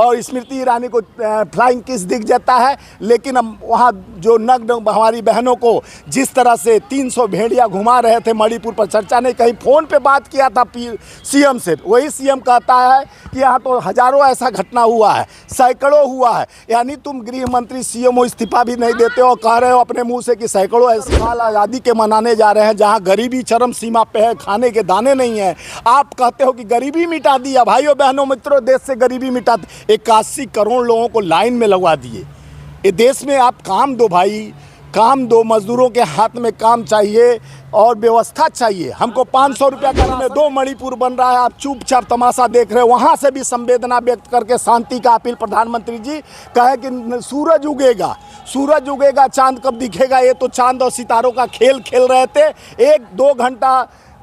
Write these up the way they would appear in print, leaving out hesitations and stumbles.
और स्मृति ईरानी को flying kiss दिख जाता है। लेकिन हम वहाँ जो नग्न हमारी बहनों को जिस तरह से 300 भेड़िया घुमा रहे थे मणिपुर पर, चर्चा नहीं, कहीं फ़ोन पे बात किया था सीएम से, वही सीएम कहता है कि यहाँ तो हज़ारों ऐसा घटना हुआ है, सैकड़ों हुआ है। यानी तुम गृह मंत्री सीएम हो, इस्तीफा भी नहीं देते हो, कह रहे हो अपने मुंह से कि सैकड़ों ऐसे साल आज़ादी के मनाने जा रहे हैं जहाँ गरीबी चरम सीमा पे है, खाने के दाने नहीं है। आप कहते हो कि गरीबी मिटा दिया। भाइयों बहनों मित्रों, देश से गरीबी मिटा 81 करोड़ लोगों को लाइन में लगवा दिए। ये देश में आप काम दो भाई, काम दो, मजदूरों के हाथ में काम चाहिए और व्यवस्था चाहिए। हमको 500 रुपया का में 2 मणिपुर बन रहा है, आप चुपचाप तमाशा देख रहे हो। वहाँ से भी संवेदना व्यक्त करके शांति का अपील प्रधानमंत्री जी कहे कि सूरज उगेगा, सूरज उगेगा, चांद कब दिखेगा। ये तो चांद और सितारों का खेल खेल रहे थे। 1-2 घंटा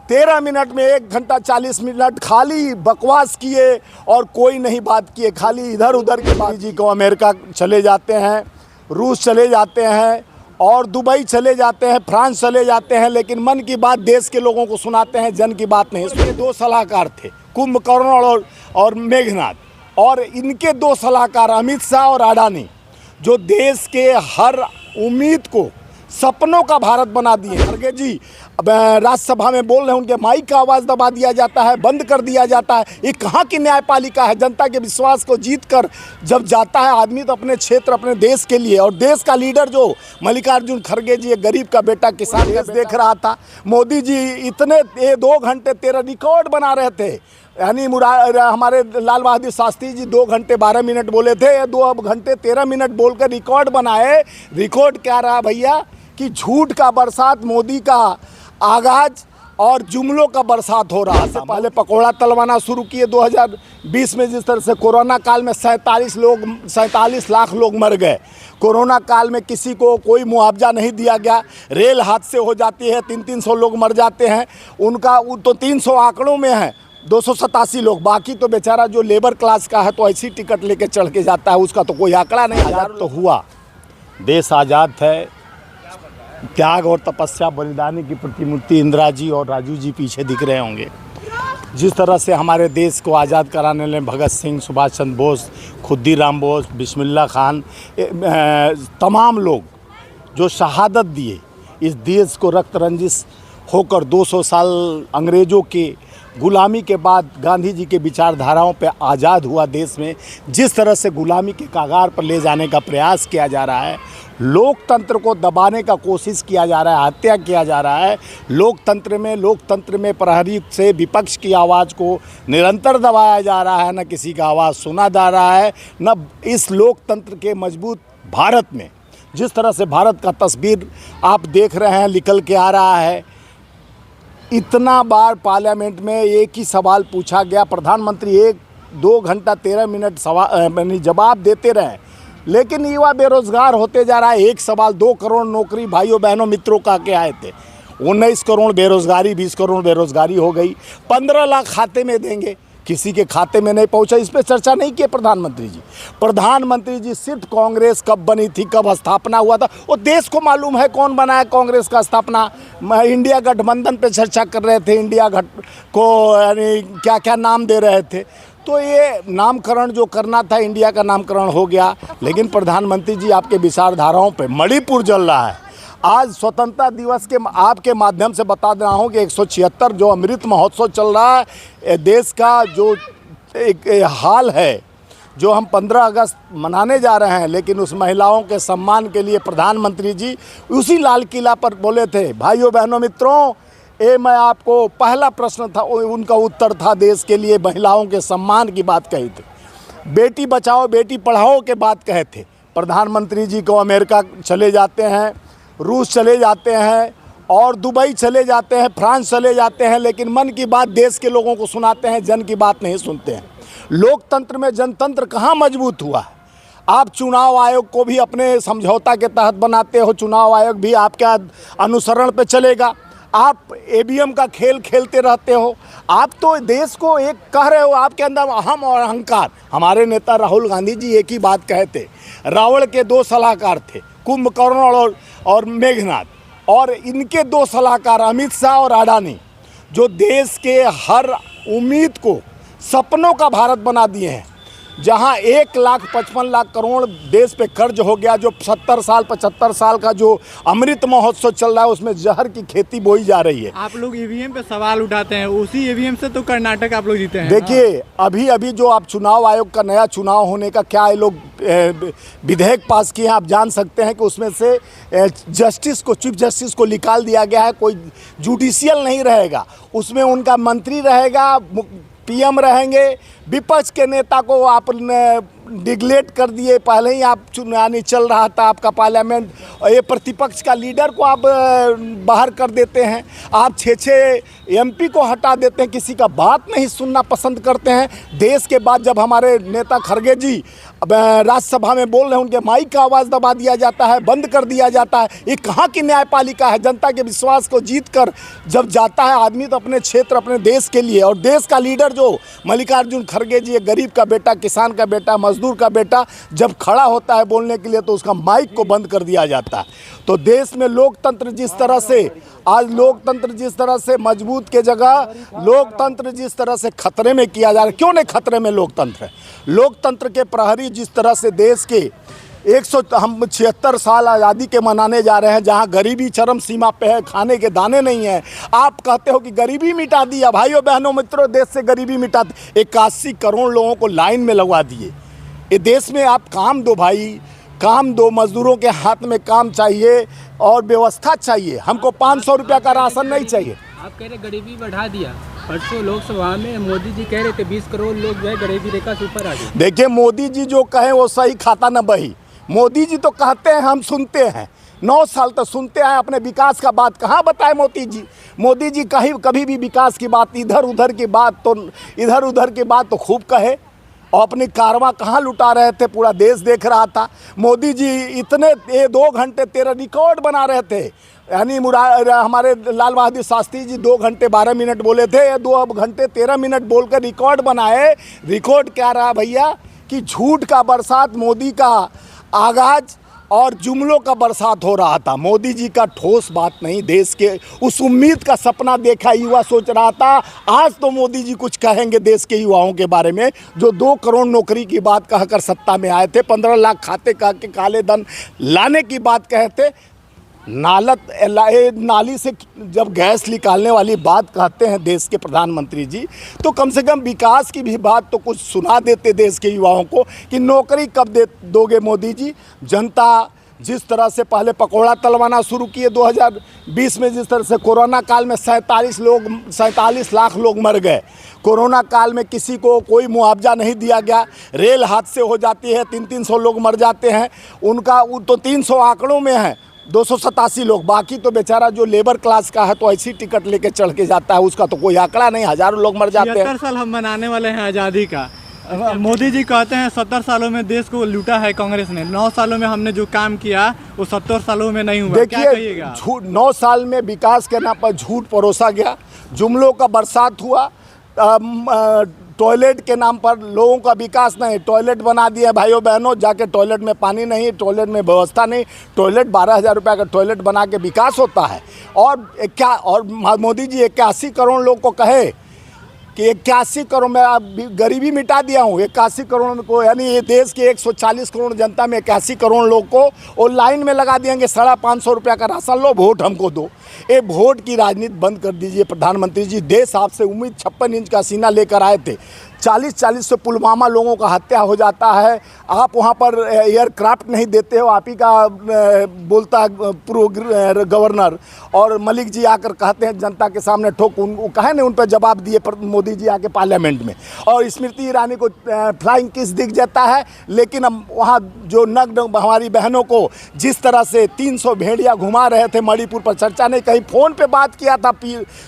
13 मिनट में 1 घंटा 40 मिनट खाली बकवास किए और कोई नहीं बात किए, खाली इधर उधर के बात। जी को अमेरिका चले जाते हैं, रूस चले जाते हैं और दुबई चले जाते हैं, फ्रांस चले जाते हैं, लेकिन मन की बात देश के लोगों को सुनाते हैं, जन की बात नहीं। इसमें 2 सलाहकार थे, कुंभकर्ण और मेघनाथ, और इनके 2 सलाहकार अमित शाह और अडानी, जो देश के हर उम्मीद को, सपनों का भारत बना दिए। खड़गे जी राज्यसभा में बोल रहे हैं, उनके माइक का आवाज़ दबा दिया जाता है, बंद कर दिया जाता है। ये कहाँ की न्यायपालिका है? जनता के विश्वास को जीत कर जब जाता है आदमी तो अपने क्षेत्र, अपने देश के लिए, और देश का लीडर जो मल्लिकार्जुन खड़गे जी, एक गरीब का बेटा, किसान देख रहा था। मोदी जी इतने 2 घंटे 13 रिकॉर्ड बना रहे थे। यानी हमारे लाल बहादुर शास्त्री जी 2 घंटे 12 मिनट बोले थे, 2 घंटे 13 मिनट बोलकर रिकॉर्ड बनाए। रिकॉर्ड क्या रहा भैया कि झूठ का बरसात, मोदी का आगाज और जुमलों का बरसात हो रहा है। पहले पकौड़ा तलवाना शुरू किए 2020 में, जिस तरह से कोरोना काल में 47 लाख लोग मर गए। कोरोना काल में किसी को कोई मुआवजा नहीं दिया गया। रेल हादसे हो जाती है, 300 लोग मर जाते हैं, उनका तो 300 आंकड़ों में है, 287 लोग। बाकी तो बेचारा जो लेबर क्लास का है तो ऐसी टिकट लेके चढ़ के जाता है, उसका तो कोई आंकड़ा नहीं। आज़ाद तो हुआ, देश आज़ाद है। त्याग और तपस्या बलिदानी की प्रतिमूर्ति इंदिरा जी और राजू जी पीछे दिख रहे होंगे। जिस तरह से हमारे देश को आज़ाद कराने में भगत सिंह, सुभाष चंद्र बोस, खुद्दीराम बोस, बिस्मिल्लाह खान, तमाम लोग जो शहादत दिए, इस देश को रक्त रंजिश होकर 200 साल अंग्रेज़ों के गुलामी के बाद गांधी जी के विचारधाराओं पे आज़ाद हुआ देश में, जिस तरह से गुलामी के कागार पर ले जाने का प्रयास किया जा रहा है, लोकतंत्र को दबाने का कोशिश किया जा रहा है, हत्या किया जा रहा है। लोकतंत्र में प्रहरी से विपक्ष की आवाज़ को निरंतर दबाया जा रहा है, न किसी का आवाज़ सुना जा रहा है, न इस लोकतंत्र के मजबूत भारत में जिस तरह से भारत का तस्वीर आप देख रहे हैं निकल के आ रहा है। इतना बार पार्लियामेंट में एक ही सवाल पूछा गया, प्रधानमंत्री 1-2 घंटा 13 मिनट जवाब देते रहे, लेकिन युवा बेरोजगार होते जा रहा है। 1 सवाल 2 करोड़ नौकरी भाइयों बहनों मित्रों का के आए थे, 19 करोड़ बेरोजगारी, 20 करोड़ बेरोजगारी हो गई। 15 लाख खाते में देंगे, किसी के खाते में नहीं पहुंचा। इस पर चर्चा नहीं की प्रधानमंत्री जी। प्रधानमंत्री जी सिर्फ कांग्रेस कब बनी थी, कब स्थापना हुआ था, वो देश को मालूम है कौन बनाया कांग्रेस का स्थापना। इंडिया गठबंधन पे चर्चा कर रहे थे, इंडिया को यानी क्या क्या नाम दे रहे थे। तो ये नामकरण जो करना था, इंडिया का नामकरण हो गया। लेकिन प्रधानमंत्री जी आपके विचारधाराओं पे मणिपुर जल रहा है। आज स्वतंत्रता दिवस के आपके माध्यम से बता रहा हूँ कि 176 जो अमृत महोत्सव चल रहा है, देश का जो एक हाल है, जो हम 15 अगस्त मनाने जा रहे हैं, लेकिन उस महिलाओं के सम्मान के लिए प्रधानमंत्री जी उसी लाल किला पर बोले थे। भाइयों बहनों मित्रों, ये मैं आपको पहला प्रश्न था, उनका उत्तर था देश के लिए महिलाओं के सम्मान की बात कही थी, बेटी बचाओ बेटी पढ़ाओ के बात कहे थे। प्रधानमंत्री जी को अमेरिका चले जाते हैं, रूस चले जाते हैं और दुबई चले जाते हैं, फ्रांस चले जाते हैं, लेकिन मन की बात देश के लोगों को सुनाते हैं, जन की बात नहीं सुनते हैं। लोकतंत्र में जनतंत्र कहाँ मजबूत हुआ है? आप चुनाव आयोग को भी अपने समझौता के तहत बनाते हो, चुनाव आयोग भी आपके अनुसरण पे चलेगा। आप ईवीएम का खेल खेलते रहते हो। आप तो देश को एक कह रहे हो, आपके अंदर अहम और अहंकार। हमारे नेता राहुल गांधी जी एक ही बात कहे थे, रावण के 2 सलाहकार थे, कुंभकर्ण और मेघनाथ, और इनके 2 सलाहकार अमित शाह और अडानी, जो देश के हर उम्मीद को, सपनों का भारत बना दिए हैं। जहां 1,55,00,000 करोड़ देश पे कर्ज हो गया, जो 70 साल 75 साल का जो अमृत महोत्सव चल रहा है उसमें जहर की खेती बोई जा रही है। आप लोग ईवीएम पे सवाल उठाते हैं, उसी ईवीएम से तो कर्नाटक आप लोग जीते हैं। देखिए अभी अभी जो आप चुनाव आयोग का नया चुनाव होने का क्या ये लोग विधेयक पास किए हैं, आप जान सकते हैं कि उसमें से जस्टिस को, चीफ जस्टिस को निकाल दिया गया है। कोई जुडिशियल नहीं रहेगा उसमें, उनका मंत्री रहेगा, पीएम रहेंगे। विपक्ष के नेता को आपने डिग्लेट कर दिए, पहले ही आप चुनाव चल रहा था आपका पार्लियामेंट, और ये प्रतिपक्ष का लीडर को आप बाहर कर देते हैं। आप 6 एमपी को हटा देते हैं, किसी का बात नहीं सुनना पसंद करते हैं। देश के बाद जब हमारे नेता खड़गे जी राज्यसभा में बोल रहे हैं, उनके माइक का आवाज़ दबा दिया जाता है, बंद कर दिया जाता है। ये कहाँ की न्यायपालिका है? जनता के विश्वास को जीत कर जब जाता है आदमी तो अपने क्षेत्र, अपने देश के लिए, और देश का लीडर जो मल्लिकार्जुन खड़गे जी, एक गरीब का बेटा, किसान का बेटा, मजदूर का बेटा, जब खड़ा होता है बोलने के लिए तो उसका माइक को बंद कर दिया जाता है। तो देश में लोकतंत्र जिस तरह से आज, लोकतंत्र जिस तरह से मजबूत के जगह लोकतंत्र जिस तरह से खतरे में किया जा रहा है। क्यों नहीं खतरे में लोकतंत्र है? लोकतंत्र के प्रहरी जिस तरह से देश के 176 साल आज़ादी के मनाने जा रहे हैं, जहां गरीबी चरम सीमा पे है, खाने के दाने नहीं हैं। आप कहते हो कि गरीबी मिटा दिया। भाइयों बहनों मित्रों, देश से गरीबी मिटा, 81 करोड़ लोगों को लाइन में लगवा दिए। ये देश में आप काम दो भाई, काम दो। मजदूरों के हाथ में काम चाहिए और व्यवस्था चाहिए। हमको 500 रुपया का राशन नहीं चाहिए। आप कह रहे गरीबी बढ़ा दिया। परसों लोकसभा में मोदी जी कह रहे थे 20 करोड़ लोग जो है गरीबी रेखा से ऊपर आ गए। देखिए मोदी जी जो कहें वो सही, खाता न बही। मोदी जी तो कहते हैं, हम सुनते हैं, 9 साल तक सुनते हैं। अपने विकास का बात कहाँ बताए मोदी जी? मोदी जी कभी भी विकास की बात, इधर उधर की बात तो खूब कहे, और अपनी कारवां कहाँ लुटा रहे थे पूरा देश देख रहा था। मोदी जी इतने 2 घंटे 13 रिकॉर्ड बना रहे थे, यानी हमारे लाल बहादुर शास्त्री जी 2 घंटे 12 मिनट बोले थे, 2 घंटे 13 मिनट बोलकर रिकॉर्ड बनाए। रिकॉर्ड क्या रहा भैया कि झूठ का बरसात, मोदी का आगाज और जुमलों का बरसात हो रहा था। मोदी जी का ठोस बात नहीं, देश के उस उम्मीद का सपना देखा युवा सोच रहा था। आज तो मोदी जी कुछ कहेंगे देश के युवाओं के बारे में, जो 2 करोड़ नौकरी की बात कहकर सत्ता में आए थे, 15 लाख खाते कह के काले धन लाने की बात कहे थे। नाली से जब गैस निकालने वाली बात कहते हैं देश के प्रधानमंत्री जी, तो कम से कम विकास की भी बात तो कुछ सुना देते देश के युवाओं को कि नौकरी कब दोगे मोदी जी। जनता जिस तरह से पहले पकौड़ा तलवाना शुरू किए 2020 में, जिस तरह से कोरोना काल में 47 लाख लोग मर गए। कोरोना काल में किसी को कोई मुआवजा नहीं दिया गया। रेल हादसे हो जाती है, 300 लोग मर जाते हैं, उनका तो 300 आंकड़ों में है, 287 लोग। बाकी तो बेचारा जो लेबर क्लास का है तो ऐसी टिकट लेके चढ़ के जाता है, उसका तो कोई आंकड़ा नहीं, हजारों लोग मर जाते हैं। 70 साल हम मनाने वाले हैं आज़ादी का। मोदी जी कहते हैं 70 सालों में देश को लूटा है कांग्रेस ने, 9 सालों में हमने जो काम किया वो 70 सालों में नहीं हुआ। क्या कहिएगा? झूठ, 9 साल में विकास के नाम पर झूठ परोसा गया, जुमलों का बरसात हुआ। टॉयलेट के नाम पर लोगों का विकास नहीं, टॉयलेट बना दिए भाइयों बहनों, जाके टॉयलेट में पानी नहीं, टॉयलेट में व्यवस्था नहीं। टॉयलेट 12,000 रुपये का टॉयलेट बना के विकास होता है? और मोदी जी 81 करोड़ लोग को कहे कि 81 करोड़ में आप गरीबी मिटा दिया हूँ। 81 करोड़ को, यानी ये देश के 140 करोड़ जनता में 81 करोड़ लोग को और लाइन में लगा देंगे 550 रुपया का राशन, लो वोट हमको दो। ये वोट की राजनीति बंद कर दीजिए प्रधानमंत्री जी। देश आपसे उम्मीद 56 इंच का सीना लेकर आए थे। 40 से पुलवामा लोगों का हत्या हो जाता है, आप वहाँ पर एयरक्राफ्ट नहीं देते हो। आप ही का बोलता है पूर्व गवर्नर, और मलिक जी आकर कहते हैं जनता के सामने ठोक, कहे नहीं उन पर जवाब दिए मोदी जी आके पार्लियामेंट में। और स्मृति ईरानी को फ्लाइंग किस दिख जाता है, लेकिन हम वहाँ जो नग्न हमारी बहनों को जिस तरह से 300 भेड़िया घुमा रहे थे मणिपुर पर, चर्चा नहीं, कहीं फ़ोन पे बात किया था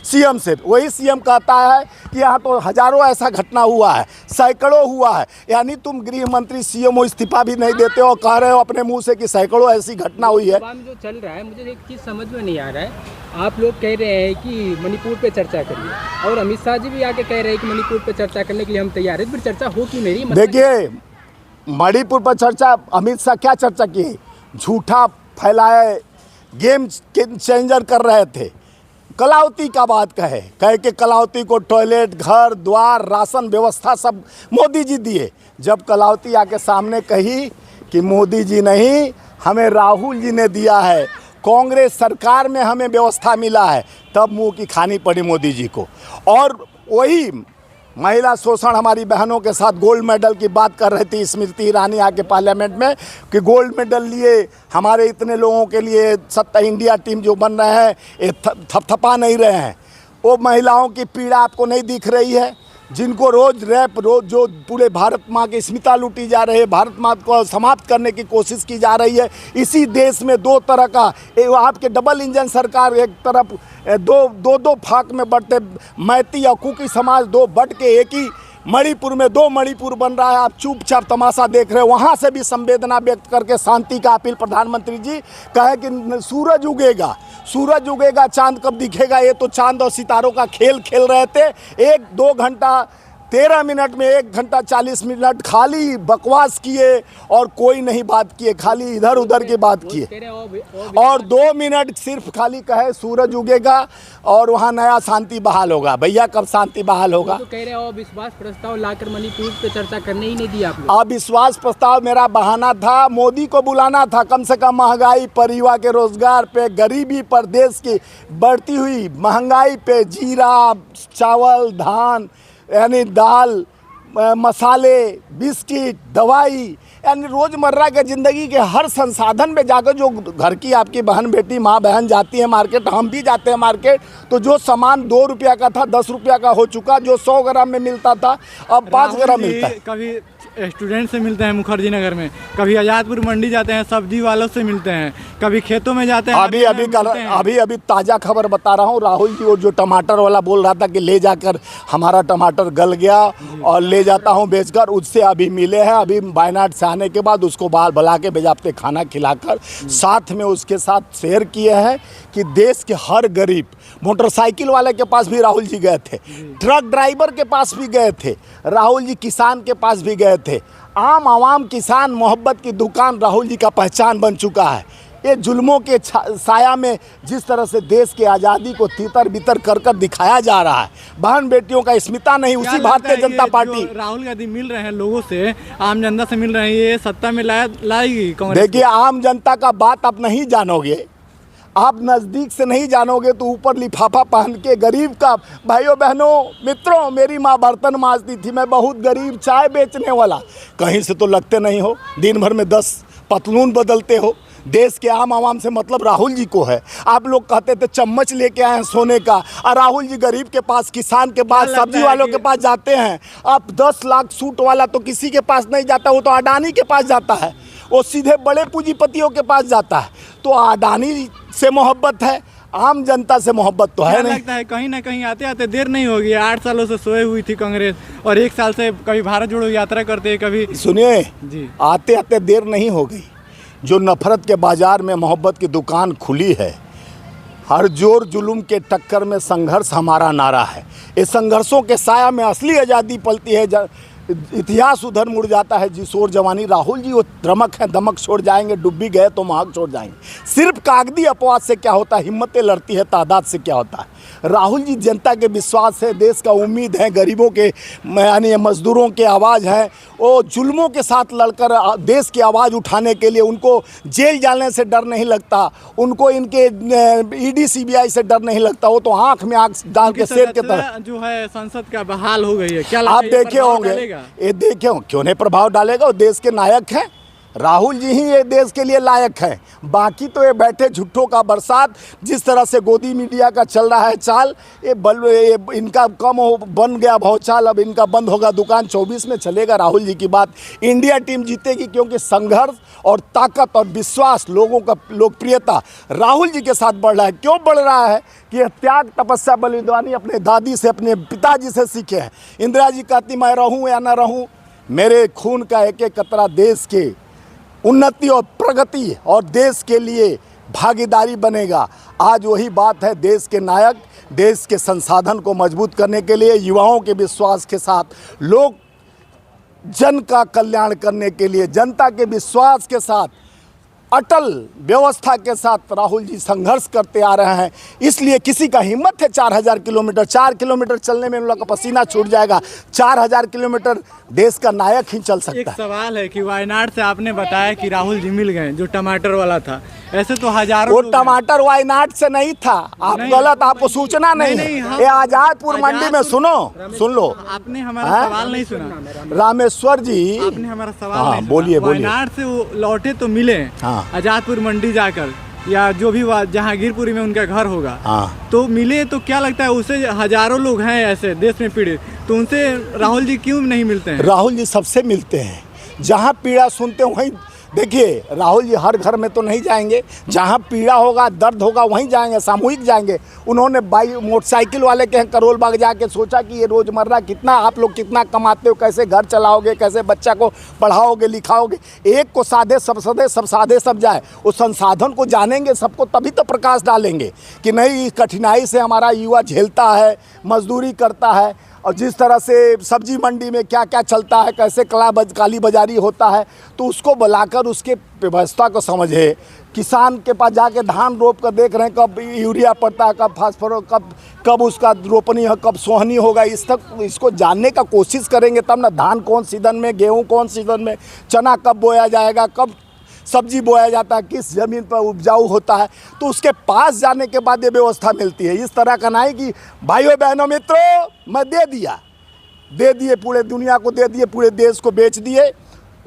सीएम से, वही सीएम कहता है कि यहाँ तो हज़ारों ऐसा घटना हुआ है, सैकड़ों हुआ है। यानी तुम गृह मंत्री सीएम हो, इस्तीफा भी नहीं देते हो, कह रहे हो अपने मुंह से कि सैकड़ों ऐसी घटना हुई है। जो चल रहा है मुझे एक चीज़ समझ में नहीं आ रहा है। आप लोग कह रहे हैं कि मणिपुर पे चर्चा करिए, और अमित शाह जी भी आके कह रहे हैं कि मणिपुर पे चर्चा करने के लिए हम तैयार हैं, फिर चर्चा हो क्यों नहीं रही? देखिए मणिपुर पर चर्चा, अमित शाह क्या चर्चा की? झूठा फैलाए, गेम चेंजर कर रहे थे। कलावती का बात कहे कि कलावती को टॉयलेट, घर द्वार, राशन व्यवस्था सब मोदी जी दिए। जब कलावती आके सामने कही कि मोदी जी नहीं, हमें राहुल जी ने दिया है, कांग्रेस सरकार में हमें व्यवस्था मिला है, तब मुंह की खानी पड़ी मोदी जी को। और वही महिला शोषण हमारी बहनों के साथ गोल्ड मेडल की बात कर रही थी स्मृति ईरानी आके पार्लियामेंट में कि गोल्ड मेडल लिए हमारे इतने लोगों के लिए सत्ता इंडिया टीम जो बन रहे हैं ये थपथपा नहीं रहे हैं। वो महिलाओं की पीड़ा आपको नहीं दिख रही है, जिनको रोज़ जो पूरे भारत माँ की अस्मिता लूटी जा रही है, भारत माँ को समाप्त करने की कोशिश की जा रही है। इसी देश में दो तरह का आपके डबल इंजन सरकार, एक तरफ दो फाक में बढ़ते मैती और कुकी समाज दो बट के एक ही मणिपुर में दो मणिपुर बन रहा है, आप चुपचाप तमाशा देख रहे हो। वहाँ से भी संवेदना व्यक्त करके शांति का अपील प्रधानमंत्री जी कहे कि सूरज उगेगा, चांद कब दिखेगा। ये तो चांद और सितारों का खेल खेल रहे थे। 1-2 घंटा 13 मिनट में 1 घंटा 40 मिनट खाली बकवास किए और कोई नहीं बात किए, खाली इधर उधर की बात किए। और 2 मिनट सिर्फ खाली कहे सूरज उगेगा और वहाँ नया शांति बहाल होगा। भैया कब शांति बहाल होगा? तो कह रहे हो अविश्वास प्रस्ताव लाकर मणिपुर पे चर्चा करने ही नहीं दिया आप लोग। अविश्वास प्रस्ताव मेरा बहाना था, मोदी को बुलाना था। कम से कम महंगाई पर, युवा के रोजगार पे, गरीबी पर, देश की बढ़ती हुई महंगाई पे, जीरा, चावल, धान यानी दाल, मसाले, बिस्किट, दवाई यानी रोज़मर्रा के ज़िंदगी के हर संसाधन में जाकर जो घर की आपकी बहन बेटी माँ बहन जाती है मार्केट, हम भी जाते हैं मार्केट, तो जो सामान 2 रुपया का था 10 रुपया का हो चुका, जो 100 ग्राम में मिलता था अब 5 ग्राम मिलता है। कभी स्टूडेंट से मिलते हैं मुखर्जी नगर में, कभी आज़ादपुर मंडी जाते हैं, सब्जी वालों से मिलते हैं, कभी खेतों में जाते हैं। अभी ताज़ा खबर बता रहा हूँ, राहुल जी वो जो टमाटर वाला बोल रहा था कि ले जाकर हमारा टमाटर गल गया और ले जाता हूँ बेचकर, उससे अभी मिले हैं। अभी वायनाड से आने के बाद उसको बाहर बुला के बेजाप्ते खाना खिलाकर साथ में उसके साथ शेयर किए हैं कि देश के हर गरीब, मोटरसाइकिल वाले के पास भी राहुल जी गए थे, ट्रक ड्राइवर के पास भी गए थे राहुल जी, किसान के पास भी गए थे। आम आवाम किसान मोहब्बत की दुकान राहुल जी का पहचान बन चुका है। ये जुल्मों के साया में जिस तरह से देश की आज़ादी को तितर बितर कर कर दिखाया जा रहा है, बहन बेटियों का स्मिता नहीं, उसी भारतीय जनता पार्टी राहुल गांधी मिल रहे हैं लोगों से, आम जनता से मिल रहे हैं, ये सत्ता में लाएगी कांग्रेस। देखिए आम जनता का बात आप नहीं जानोगे, आप नज़दीक से नहीं जानोगे तो ऊपर लिफाफा पहन के गरीब का, भाइयों बहनों मित्रों, मेरी माँ बर्तन मांजती थी, मैं बहुत गरीब चाय बेचने वाला, कहीं से तो लगते नहीं हो, दिन भर में 10 पतलून बदलते हो। देश के आम आवाम से मतलब राहुल जी को है। आप लोग कहते थे चम्मच लेके आए हैं सोने का, और राहुल जी गरीब के पास, किसान के पास, सब्जी वालों के पास जाते हैं। अब 10 लाख सूट वाला तो किसी के पास नहीं जाता, वो तो अडानी के पास जाता है, वो सीधे बड़े पूंजीपतियों के पास जाता है। तो अडानी से मोहब्बत है, आम जनता से मोहब्बत तो है नहीं। लगता है कहीं ना कहीं आते आते देर नहीं होगी। 8 सालों से सोए हुई थी कांग्रेस और 1 साल से कभी भारत जोड़ो यात्रा करते, कभी सुनिए जी, आते आते देर नहीं हो गई। जो नफरत के बाजार में मोहब्बत की दुकान खुली है, हर जोर जुल्म के टक्कर में संघर्ष हमारा नारा है। इस संघर्षों के साया में असली आज़ादी पलती है, इतिहास उधर मुड़ जाता है जिस ओर जवानी। राहुल जी वो दमक है, दमक छोड़ जाएंगे, डुब्बी गए तो महक छोड़ जाएंगे। सिर्फ कागदी अपवाद से क्या होता है, हिम्मतें लड़ती है, तादाद से क्या होता है। राहुल जी जनता के विश्वास है, देश का उम्मीद है, गरीबों के यानी मजदूरों के आवाज़ है। वो जुल्मों के साथ लड़कर देश की आवाज़ उठाने के लिए उनको जेल जाने से डर नहीं लगता, उनको इनके ईडी सीबीआई से डर नहीं लगता। वो तो आँख में आँख डाल के शेर के तरह जो है संसद का बहाल हो गई है। क्या आप देखे होंगे, ये देखे हो क्यों नहीं प्रभाव डालेगा, वो देश के नायक हैं। राहुल जी ही ये देश के लिए लायक है, बाकी तो ये बैठे झुट्ठों का बरसात। जिस तरह से गोदी मीडिया का चल रहा है चाल, ये इनका कम हो बन गया भौचाल, अब इनका बंद होगा दुकान। 24 में चलेगा राहुल जी की बात। इंडिया टीम जीतेगी क्योंकि संघर्ष और ताकत और विश्वास, लोगों का लोकप्रियता राहुल जी के साथ बढ़ रहा है। क्यों बढ़ रहा है कि त्याग, तपस्या, बलिदानी अपने दादी से, अपने पिताजी से सीखे हैं। इंदिरा जी कहती मैं रहूँ या ना रहूँ, मेरे खून का एक एक कतरा देश के उन्नति और प्रगति और देश के लिए भागीदारी बनेगा। आज वही बात है, देश के नायक, देश के संसाधन को मजबूत करने के लिए, युवाओं के विश्वास के साथ, लोग जन का कल्याण करने के लिए, जनता के विश्वास के साथ अटल व्यवस्था के साथ राहुल जी संघर्ष करते आ रहे हैं। इसलिए किसी का हिम्मत है 4000 किलोमीटर, 4 किलोमीटर चलने में उन लोग का पसीना छूट जाएगा। 4000 किलोमीटर देश का नायक ही चल एक सकता है। सवाल है कि वायनाड से आपने बताया कि राहुल जी मिल गए, जो टमाटर वाला था, ऐसे तो हजारों वो लोग हैं। टमाटर वायनाड से नहीं था, आप नहीं, गलत, आपको सूचना नहीं नहीं, है। हम- ये आजादपुर मंडी में सुन लो। आपने हमारा हाँ? सवाल नहीं सुना। रामेश्वर जी, आपने हमारा सवाल हाँ, नहीं सुना। बोलिए, बोलिए। वायनाड से वो लौटे तो मिले, हाँ। आजादपुर मंडी जाकर, या जो भी जहांगीरपुरी में उनका घर होगा, हाँ। तो मिले, तो क्या लगता है उसे हजारों लोग हैं ऐसे देश में पीड़ित, तो उनसे राहुल जी क्यों नहीं मिलते हैं? राहुल जी सबसे मिलते हैं, जहाँ पीड़ा सुनते हैं वहीं। देखिए, राहुल जी हर घर में तो नहीं जाएंगे, जहाँ पीड़ा होगा, दर्द होगा, वहीं जाएंगे, सामूहिक जाएंगे। उन्होंने मोटरसाइकिल वाले के यहाँ करोल बाग जाके सोचा कि ये रोज़मर्रा कितना आप लोग कितना कमाते हो, कैसे घर चलाओगे, कैसे बच्चा को पढ़ाओगे लिखाओगे। एक को साधे सब सदे, सब साधे सब जाए। उस संसाधन को जानेंगे सबको, तभी तो प्रकाश डालेंगे कि नहीं, इस कठिनाई से हमारा युवा झेलता है, मजदूरी करता है, और जिस तरह से सब्जी मंडी में क्या क्या चलता है, कैसे काली बाजारी होता है, तो उसको बुलाकर उसके व्यवस्था को समझे। किसान के पास जाके धान रोप कर देख रहे हैं कब यूरिया पड़ता है, कब फास्फोरस, कब उसका रोपनी है, कब सोहनी होगा। इसको जानने का कोशिश करेंगे तब ना। धान कौन सीजन में, गेहूँ कौन सीजन में, चना कब बोया जाएगा, कब सब्जी बोया जाता है, किस ज़मीन पर उपजाऊ होता है, तो उसके पास जाने के बाद ये व्यवस्था मिलती है। इस तरह का नहीं कि भाइयों बहनों मित्रों मैं दे दिए, पूरे दुनिया को दे दिए, पूरे देश को बेच दिए।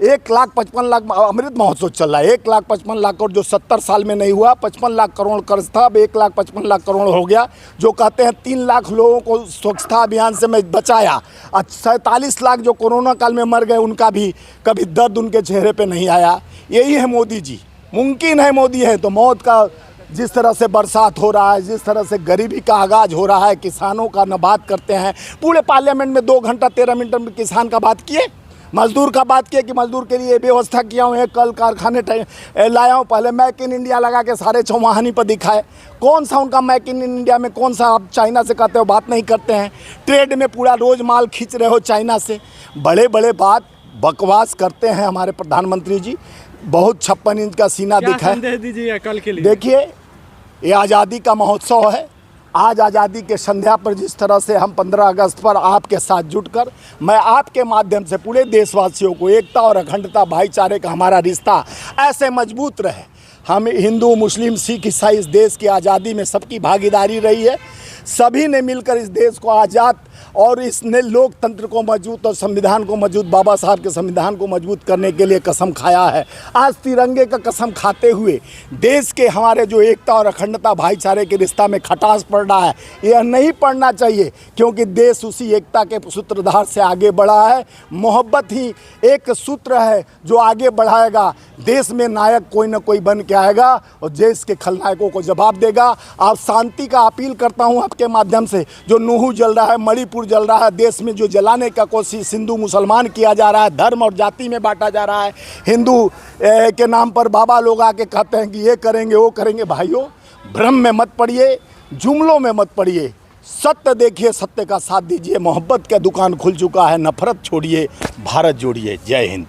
1,55,00,000 अमृत महोत्सव चल रहा है, 1,55,00,000 करोड़, जो 70 साल में नहीं हुआ। 55 लाख करोड़ कर्ज था, अब 1,55,00,000 करोड़ हो गया। जो कहते हैं 3 लाख लोगों को स्वच्छता अभियान से मैं बचाया, और 47 लाख जो कोरोना काल में मर गए, उनका भी कभी दर्द उनके चेहरे पे नहीं आया। यही है मोदी जी। मुमकिन है मोदी है तो मौत का, जिस तरह से बरसात हो रहा है, जिस तरह से गरीबी का आगाज हो रहा है, किसानों का न बात करते हैं। पूरे पार्लियामेंट में 2 घंटा 13 मिनट में किसान का बात किए, मजदूर का बात किया कि मजदूर के लिए व्यवस्था किया हूँ, कल कारखाने लाया हूँ। पहले मेक इन इंडिया लगा के सारे चौमाहानी पर दिखाए। कौन सा उनका मेक इन इंडिया में, कौन सा आप चाइना से कहते हो, बात नहीं करते हैं। ट्रेड में पूरा रोज़ माल खींच रहे हो चाइना से। बड़े बड़े बात बकवास करते हैं हमारे प्रधानमंत्री जी। बहुत 56 इंच का सीना दिखा है। संदेश दीजिए कल के लिए। देखिए, ये आज़ादी का महोत्सव है। आज आज़ादी के संध्या पर जिस तरह से हम 15 अगस्त पर आपके साथ जुटकर, मैं आपके माध्यम से पूरे देशवासियों को एकता और अखंडता, भाईचारे का हमारा रिश्ता ऐसे मजबूत रहे। हम हिंदू, मुस्लिम, सिख, ईसाई, इस देश की आज़ादी में सबकी भागीदारी रही है। सभी ने मिलकर इस देश को आज़ाद और इसने लोकतंत्र को मजबूत और संविधान को मजबूत, बाबा साहब के संविधान को मजबूत करने के लिए कसम खाया है। आज तिरंगे का कसम खाते हुए देश के हमारे जो एकता और अखंडता, भाईचारे के रिश्ता में खटास पड़ रहा है, यह नहीं पड़ना चाहिए, क्योंकि देश उसी एकता के सूत्रधार से आगे बढ़ा है। मोहब्बत ही एक सूत्र है जो आगे बढ़ाएगा। देश में नायक कोई ना कोई बन के आएगा और देश के खलनायकों को जवाब देगा। आप शांति का अपील करता हूँ आपके माध्यम से। जो नूहू जल रहा है, मणिपुर जल रहा है, देश में जो जलाने का कोशिश हिंदू मुसलमान किया जा रहा है, धर्म और जाति में बांटा जा रहा है, हिंदू के नाम पर बाबा लोग आके कहते हैं कि ये करेंगे वो करेंगे। भाइयों, भ्रम में मत पड़िए, जुमलों में मत पड़िए। सत्य देखिए, सत्य का साथ दीजिए। मोहब्बत का दुकान खुल चुका है। नफरत छोड़िए, भारत जोड़िए। जय हिंद।